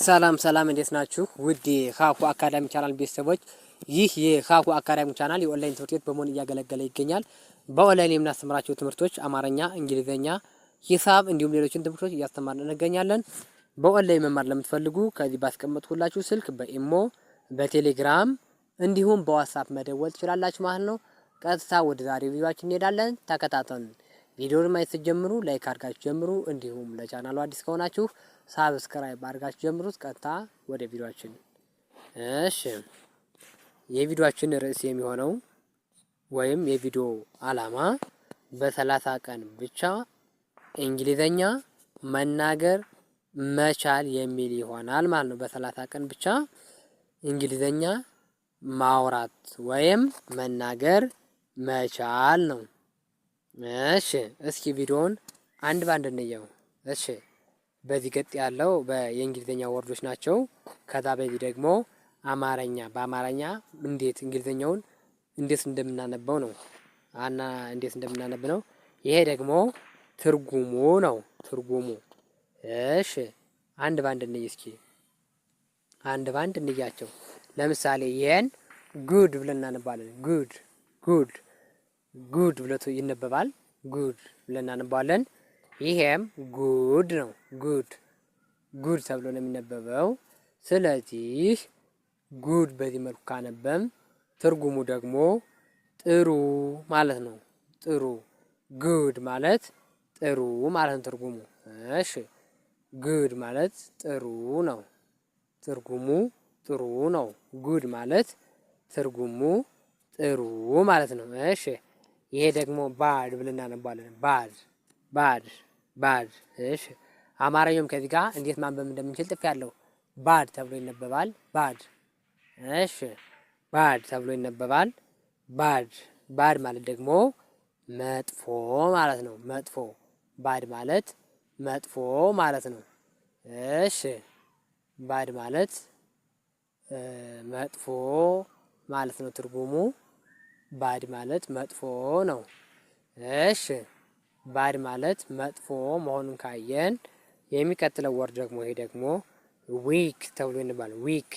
ሰላም ሰላም እንዴት ናችሁ? ውድ የካኩ አካዳሚ ቻናል ቤተሰቦች፣ ይህ የካኩ አካዳሚ ቻናል የኦንላይን ትምህርት ቤት በመሆን እያገለገለ ይገኛል። በኦንላይን የምናስተምራቸው ትምህርቶች አማርኛ፣ እንግሊዘኛ፣ ሂሳብ እንዲሁም ሌሎችን ትምህርቶች እያስተማርን እንገኛለን። በኦንላይን መማር ለምትፈልጉ ከዚህ ባስቀመጥኩላችሁ ስልክ በኢሞ፣ በቴሌግራም እንዲሁም በዋትስአፕ መደወል ትችላላችሁ ማለት ነው። ቀጥታ ወደ ዛሬው ቪዲዮአችን እንሄዳለን። ተከታተሉን። ቪዲዮውን ማየት ስትጀምሩ ላይክ አድርጋችሁ ጀምሩ። እንዲሁም ለቻናሉ አዲስ ከሆናችሁ ሳብስክራይብ አድርጋችሁ ጀምሩት። ቀጥታ ወደ ቪዲዮአችን። እሺ፣ የቪዲዮአችን ርዕስ የሚሆነው ወይም የቪዲዮ አላማ በ30 ቀን ብቻ እንግሊዘኛ መናገር መቻል የሚል ይሆናል ማለት ነው። በ30 ቀን ብቻ እንግሊዘኛ ማውራት ወይም መናገር መቻል ነው። እሺ፣ እስኪ ቪዲዮውን አንድ ባንድ እንየው። እሺ፣ በዚህ ገጥ ያለው የእንግሊዘኛ ወርዶች ናቸው። ከዛ በዚህ ደግሞ አማርኛ፣ በአማርኛ እንዴት እንግሊዘኛውን እንዴት እንደምናነበው ነው እንዴት እንደምናነብ ነው። ይሄ ደግሞ ትርጉሙ ነው። ትርጉሙ። እሺ፣ አንድ ባንድ እንይ እስኪ። አንድ ባንድ እንያቸው። ለምሳሌ ይሄን ጉድ ብለን እናነባለን። ጉድ ጉድ ጉድ ብሎ ይነበባል። ጉድ ብለን እናነባለን። ይሄም ጉድ ነው። ጉድ ጉድ ተብሎ ነው የሚነበበው። ስለዚህ ጉድ በዚህ መልኩ ካነበም ትርጉሙ ደግሞ ጥሩ ማለት ነው። ጥሩ። ጉድ ማለት ጥሩ ማለት ነው ትርጉሙ። እሺ፣ ጉድ ማለት ጥሩ ነው። ትርጉሙ ጥሩ ነው። ጉድ ማለት ትርጉሙ ጥሩ ማለት ነው። እሺ፣ ይሄ ደግሞ ባድ ብለን እናነባለን። ባድ ባድ ባድ። እሺ፣ አማርኛውም ከዚህ ጋር እንዴት ማንበብ እንደምንችል ጥፍ ያለው ባድ ተብሎ ይነበባል። ባድ። እሺ፣ ባድ ተብሎ ይነበባል። ባድ ባድ ማለት ደግሞ መጥፎ ማለት ነው። መጥፎ። ባድ ማለት መጥፎ ማለት ነው። እሺ፣ ባድ ማለት መጥፎ ማለት ነው ትርጉሙ። ባድ ማለት መጥፎ ነው። እሺ፣ ባድ ማለት መጥፎ መሆኑን ካየን የሚቀጥለው ወር ደግሞ ይሄ ደግሞ ዊክ ተብሎ ይነበባል። ዊክ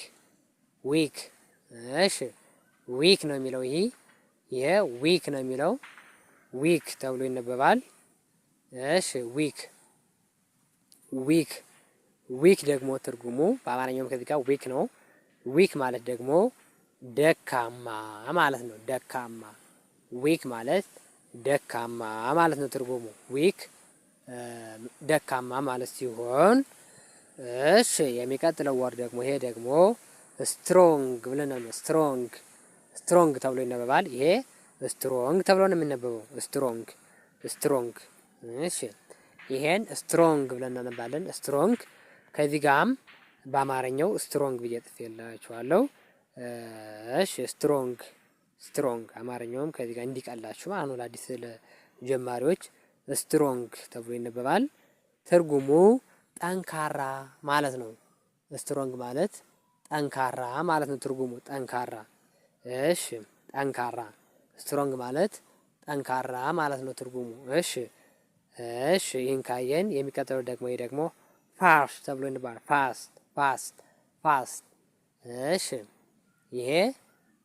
ዊክ። እሺ፣ ዊክ ነው የሚለው ይሄ ዊክ ነው የሚለው ዊክ ተብሎ ይነበባል። እሺ፣ ዊክ ዊክ ዊክ ደግሞ ትርጉሙ በአማርኛውም ከዚህ ጋር ዊክ ነው። ዊክ ማለት ደግሞ ደካማ ማለት ነው። ደካማ። ዊክ ማለት ደካማ ማለት ነው ትርጉሙ። ዊክ ደካማ ማለት ሲሆን፣ እሺ፣ የሚቀጥለው ወር ደግሞ ይሄ ደግሞ ስትሮንግ ብለን ነው። ስትሮንግ ስትሮንግ ተብሎ ይነበባል። ይሄ ስትሮንግ ተብሎ ነው የሚነበበው። ስትሮንግ ስትሮንግ። እሺ፣ ይሄን ስትሮንግ ብለን እናነባለን። ስትሮንግ። ከዚህ ጋርም በአማርኛው ስትሮንግ ብዬ ጽፌላችኋለሁ። እሺ፣ ስትሮንግ ስትሮንግ። አማርኛውም ከዚህ ጋር እንዲቀላችሁ ማለት ነው። ለአዲስ ለጀማሪዎች ስትሮንግ ተብሎ ይነበባል። ትርጉሙ ጠንካራ ማለት ነው። ስትሮንግ ማለት ጠንካራ ማለት ነው ትርጉሙ። ጠንካራ። እሺ፣ ጠንካራ። ስትሮንግ ማለት ጠንካራ ማለት ነው ትርጉሙ። እሺ እሺ፣ ይህን ካየን የሚቀጥለው ደግሞ ይሄ ደግሞ ፋስት ተብሎ ይነበባል። ፋስት ፋስት ፋስት። እሺ፣ ይሄ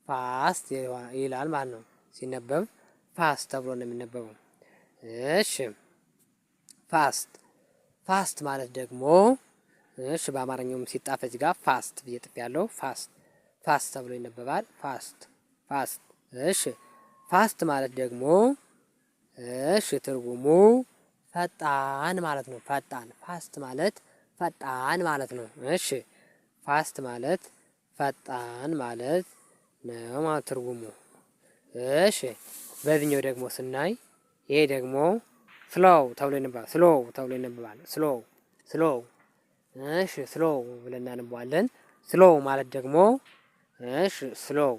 ፋስት ይላል ማለት ነው። ሲነበብ ፋስት ተብሎ ነው የሚነበበው። እሺ፣ ፋስት ፋስት ማለት ደግሞ እሺ፣ በአማርኛውም ሲጣፍ እዚህ ጋር ፋስት ብዬ ጥፍ ያለው ፋስት ፋስት ተብሎ ይነበባል። ፋስት ፋስት። እሺ፣ ፋስት ማለት ደግሞ እሺ፣ ትርጉሙ ፈጣን ማለት ነው። ፈጣን። ፋስት ማለት ፈጣን ማለት ነው። እሺ፣ ፋስት ማለት ፈጣን ማለት ነው ማለት ትርጉሙ። እሺ፣ በዚህኛው ደግሞ ስናይ ይሄ ደግሞ ስሎው ተብሎ ይነበባል። ስሎው ተብሎ ይነበባል። ስሎው ስሎው። እሺ፣ ስሎው ብለን እናነባዋለን። ስሎው ማለት ደግሞ እሺ፣ ስሎው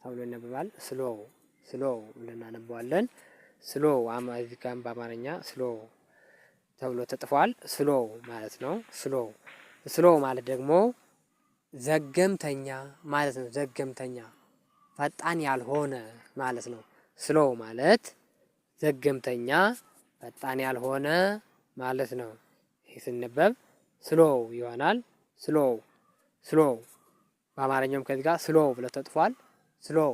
ተብሎ ይነበባል። ስሎው ስሎው ብለን እናነባዋለን። ስሎው እዚህ ጋር በአማርኛ ስሎው ተብሎ ተጽፏል። ስሎው ማለት ነው። ስሎው ስሎው ማለት ደግሞ ዘገምተኛ ማለት ነው። ዘገምተኛ፣ ፈጣን ያልሆነ ማለት ነው። ስሎው ማለት ዘገምተኛ፣ ፈጣን ያልሆነ ማለት ነው። ይህ ሲነበብ ስሎው ይሆናል። ስሎው ስሎው በአማርኛውም ከዚህ ጋር ስሎው ብሎ ተጥፏል። ስሎው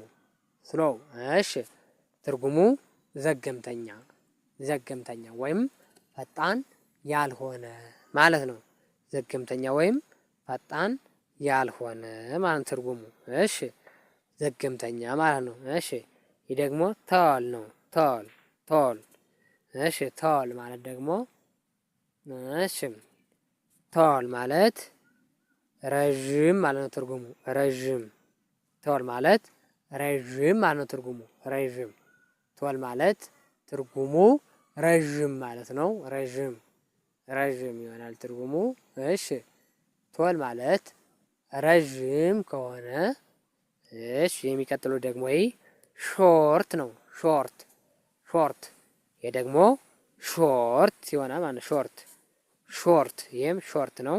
ስሎው። እሺ ትርጉሙ ዘገምተኛ ዘገምተኛ ወይም ፈጣን ያልሆነ ማለት ነው። ዘገምተኛ ወይም ፈጣን ያልሆነ ማለት ትርጉሙ። እሺ ዘገምተኛ ማለት ነው። እሺ ይህ ደግሞ ተል ነው። ተል ተል። እሺ ተል ማለት ደግሞ እሺ ተል ማለት ረዥም ማለት ነው ትርጉሙ። ረዥም ተል ማለት ረዥም ማለት ነው ትርጉሙ። ረዥም ተል ማለት ትርጉሙ ረዥም ማለት ነው። ረዥም ረዥም ይሆናል ትርጉሙ። እሺ ተል ማለት ረዥም ከሆነ እሺ የሚቀጥለው ደግሞ ይህ ሾርት ነው። ሾርት ሾርት። ይሄ ደግሞ ሾርት ይሆናል ማለት ነው። ሾርት ሾርት። ይሄም ሾርት ነው።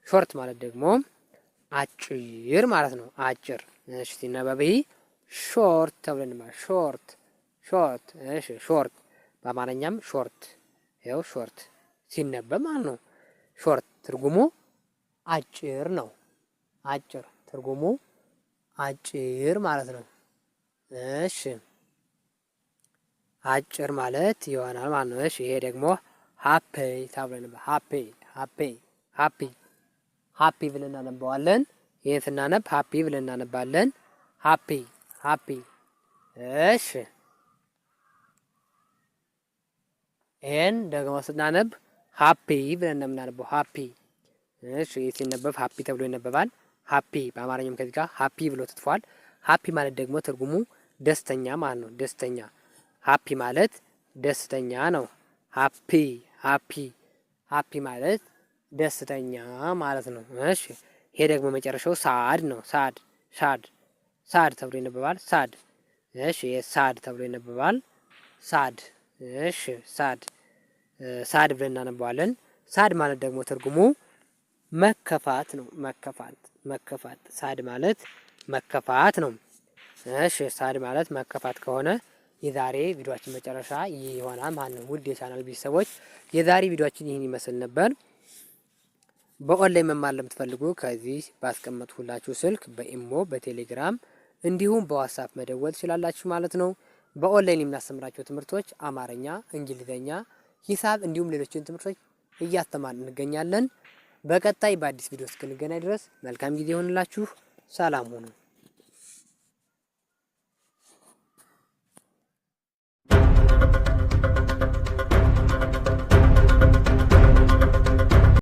ሾርት ማለት ደግሞ አጭር ማለት ነው። አጭር። እሺ ሲነበብ ይህ ሾርት ተብለን ማለት ሾርት ሾርት። እሺ ሾርት በአማርኛም ሾርት ይኸው ሾርት ሲነበብ ማለት ነው። ሾርት ትርጉሙ አጭር ነው። አጭር ትርጉሙ አጭር ማለት ነው። እሺ አጭር ማለት ይሆናል ማለት ነው። እሺ ይሄ ደግሞ ሃፒ ተብለን ሃፒ ሃፒ ሃፒ ሃፒ ብለን እናነባዋለን። ይሄን ስናነብ ሃፒ ብለን እናነባለን። ሃፒ ሃፒ። እሺ ይሄን ደግሞ ስናነብ ሃፒ ብለን እንደምናነበው ሃፒ። እሺ ሲነበብ ሃፒ ተብሎ ይነበባል። ሃፒ በአማርኛም ከዚህ ጋር ሃፒ ብሎ ተጽፏል። ሃፒ ማለት ደግሞ ትርጉሙ ደስተኛ ማለት ነው። ደስተኛ። ሃፒ ማለት ደስተኛ ነው። ሃፒ ሃፒ ሃፒ ማለት ደስተኛ ማለት ነው። እሺ ይሄ ደግሞ መጨረሻው ሳድ ነው። ሳድ ሳድ ሳድ ተብሎ ይነበባል። ሳድ። እሺ ሳድ ተብሎ ይነበባል። ሳድ። እሺ ሳድ ሳድ ብለን እናነባዋለን። ሳድ ማለት ደግሞ ትርጉሙ መከፋት ነው። መከፋት መከፋት። ሳድ ማለት መከፋት ነው። እሺ ሳድ ማለት መከፋት ከሆነ የዛሬ ቪዲዮአችን መጨረሻ ይህ ይሆናል ማለት ነው። ውድ የቻናል ቤተሰቦች የዛሬ ቪዲዮአችን ይህን ይመስል ነበር። በኦንላይን መማር ለምትፈልጉ ከዚህ ባስቀመጥኩላችሁ ስልክ በኢሞ በቴሌግራም እንዲሁም በዋትስአፕ መደወል ትችላላችሁ ማለት ነው። በኦንላይን የምናስተምራቸው ትምህርቶች አማርኛ፣ እንግሊዘኛ፣ ሂሳብ እንዲሁም ሌሎችን ትምህርቶች እያስተማርን እንገኛለን። በቀጣይ በአዲስ ቪዲዮ እስክንገናኝ ድረስ መልካም ጊዜ ይሆንላችሁ። ሰላም ሁኑ።